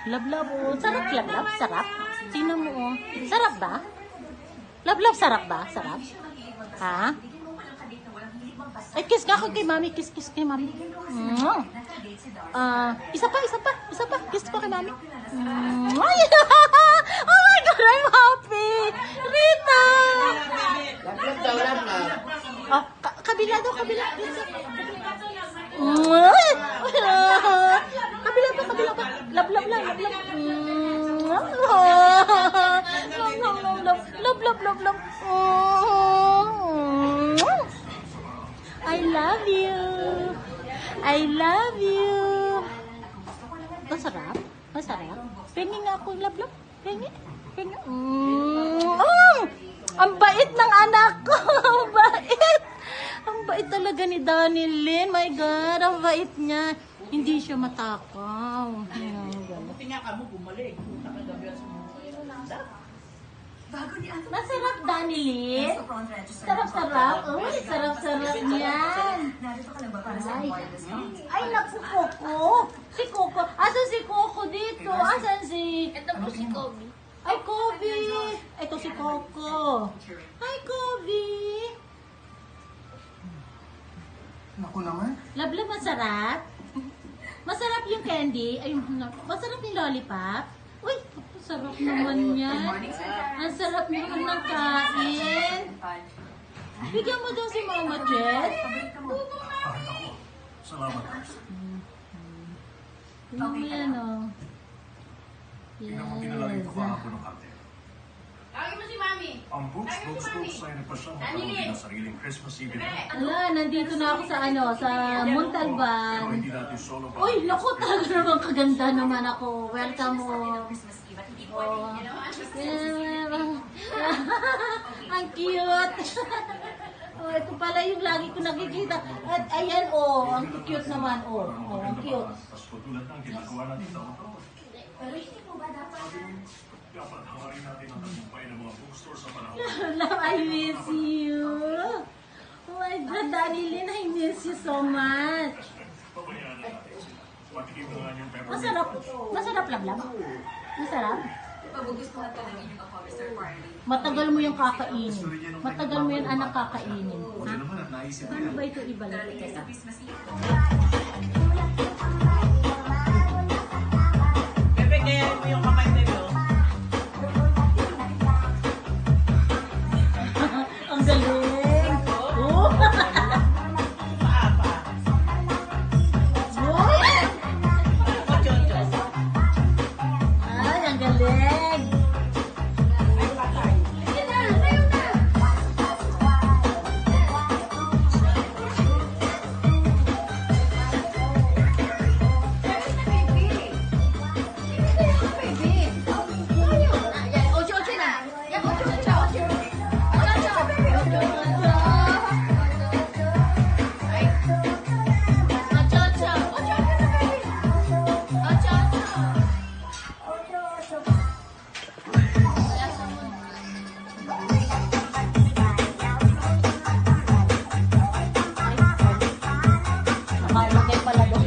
Lablab, oh. Sarap, lablab. Sarap. Tingnan mo, oh. Sarap ba? Lablab, sarap ba? Sarap? Ha? Ay, kiss ka ako kay mami. Kiss kay mami. Isa pa. Kiss ko kay mami. Ay, oh my God, I'm happy. Rita! Lablab daw, lablab. Oh, kabila daw, kabila. Kabila pa. Lablab. Love. I love you. Masarap. Pengi nga ako, lablab. Pengi. Ang bait ng anak ko. Ang bait talaga ni Danilyn. My God, ang bait niya. Hindi siya matakaw. Buti nga ka mo, bumalik. Masarap, Danilyn. Sarap. Uy, sarap niyan. Ay, naku, Coco. Si Coco. Asan si Coco dito? Asan si... Ito po si Kobe. Ay, Kobe. Ito si Coco. Hi, Kobe. Naku naman. Lablab, masarap. Masarap yung candy. Ay, masarap yung lollipop. Uy, sarap naman yan. Ang sarap naman ng kain. Bigyan mo daw si Mama Jet. Salamat. Tingnan mo yan, oh. Tingnan mo kinalagay ko kahapon ng kante. Tawagin mo si Mami. Ang books ay nagpasya magkaroon ng sariling Christmas Eve event. Ala, nandito na ako sa sa Pero Montalban. hindi natin solo pa. Uy, naku, talaga naman kaganda naman ako. Welcome mo. Oh. Ang cute. Oh, ito pala yung lagi ko nakikita. At ayan, oh, ang cute naman, oh. Oh, ang cute. Pasko tulad ng ginagawa natin taon-taon. Dapat hangarin natin ang tagumpay ng mga bookstore sa panahon. Love, I miss you. Oh my God, Danilyn, I miss you so much. Pabayaan na natin. Patikim na nga yung peppermint. Masarap lablab. Masarap. Pagugustuhan ka ng inyong ka-cover party. Matagal mo yung kakainin. Matagal mo yan anak kakainin. Wala Ha? naman at naisip Paano ba ito ibalik? Teka. Pepe, kaya mo yung kamay nito. Ang galing! Oh! Paapa. Oh! Chocho. Ay, ang galing! Sige na! Tayo na! Nakalagay pala doon.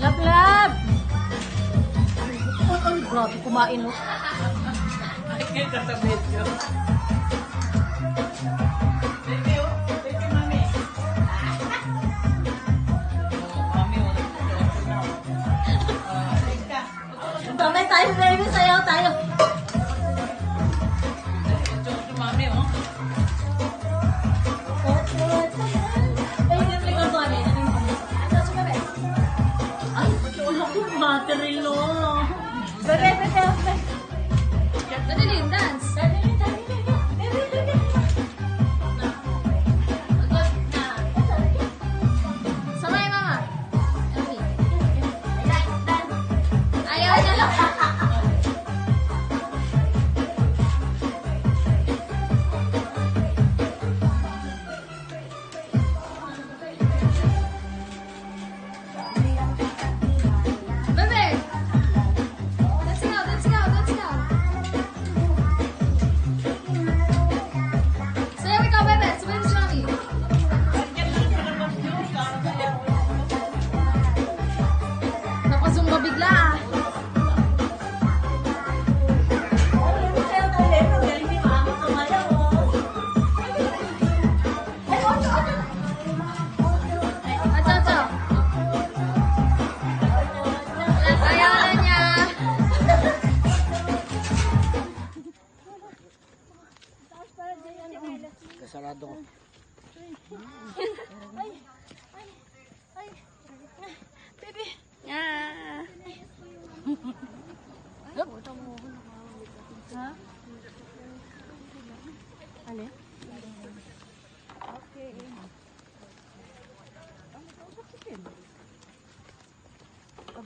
Lablab! Ay, grabe, kumain, oh. Ay, kasabit nyo. Pepe, oh. Pepe, Mami. Mami, oh. Teka. Sabay tayo, baby, sayaw tayo. Chocho, Mami, oh. Ay, wala ko battery lo. Bebe. Dali, dance. Samay, Mama. Ayaw na lang. Bebe. Let's go. do. Baby. Ah. Ha? Ano? Okay.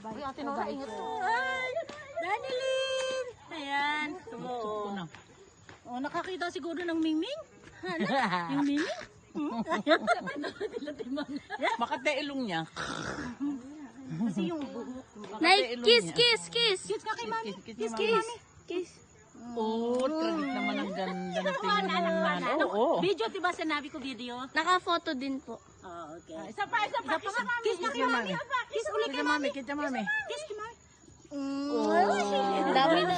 Uy, Ate Nora, ingat po. Ay, Danilyn! Ayan. Ko na. Oh, nakakita siguro ng Miming. Ano? Yung Miming? Makate ilong niya. Kasi yung Nay, kiss, kiss, kiss. kiss ka kay Mami. Kiss, Kiss. Kiss. Oh, tradit naman ang ganda ng tingin ng man. Ano? Oo. Video, diba sinabi ko video? Naka-photo din po. Oh, okay. Isa pa. Kiss ka kay Mami. Kiss ulit kay Kita Mami. mami, kita mami. Kiss kay Mami. Ang dami na.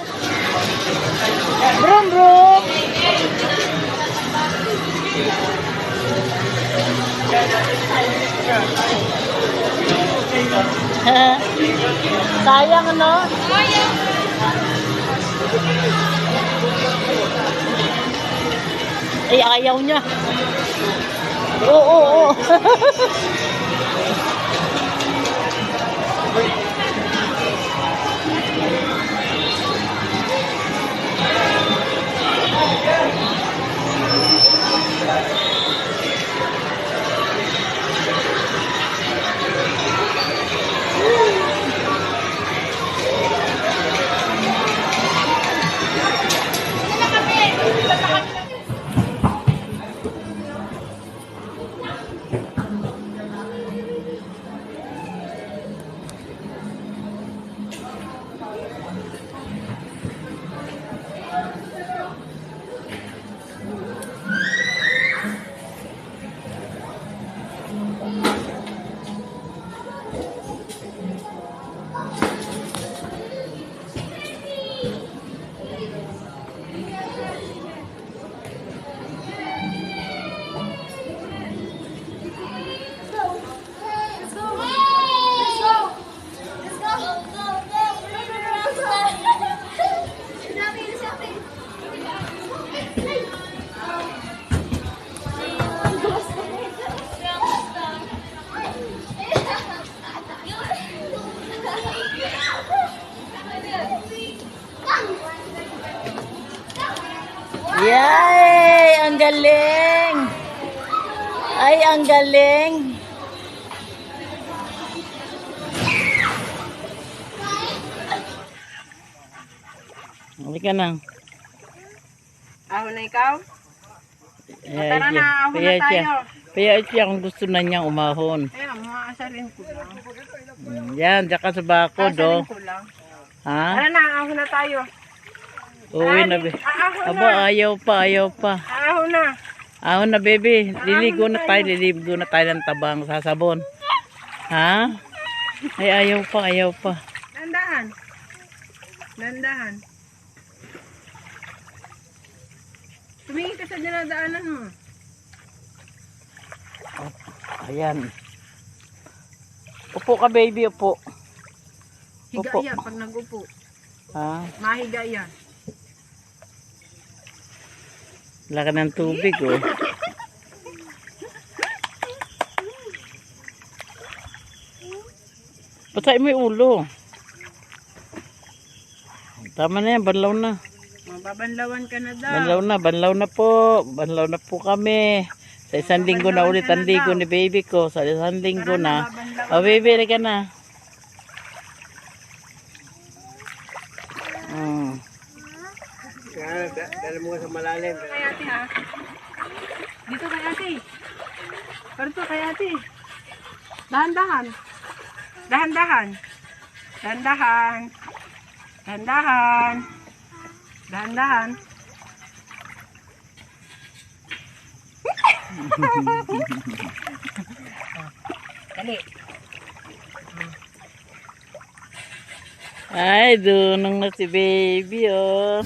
Brum brum. Sayang, no? Ay, ayaw niya. Oo. Yay! Ang galing! Ay, ang galing! Halika na. Ako na ikaw? Tara na, ahon na tayo. Kaya siya kung gusto na niyang umahon. Ayan, mga asarin ko lang. Yan, tsaka sa bakod, oh. ko lang. Ha? Tara na, ako na tayo. Uwi na, aba, ayaw pa. Ako na. Ahon na, baby. Liligo na tayo ng tabang sa sabon. Ha? Ay, ayaw pa. Dandahan. Dandahan. Tumingin ka sa dinadaanan mo. Ayan. Upo ka, baby, upo. Higa Upo. yan pag nag-upo. Ha? Mahiga yan. Wala ka ng tubig, oh. Patay mo yung ulo. Tama na yan, banlaw na. Mababanlawan ka na daw. Banlaw na po kami. Sa isang linggo na ulit ang ligo ni baby ko. Sa isang linggo na. O, baby, ka na. Dala mo sa malalim. Kay ate ha. Dito kay ate. Parto kay ate. Dahan-dahan. Dahan-dahan. Dahan-dahan. Dahan-dahan. Dahan-dahan. Dali. Ay, dunong na si baby, oh.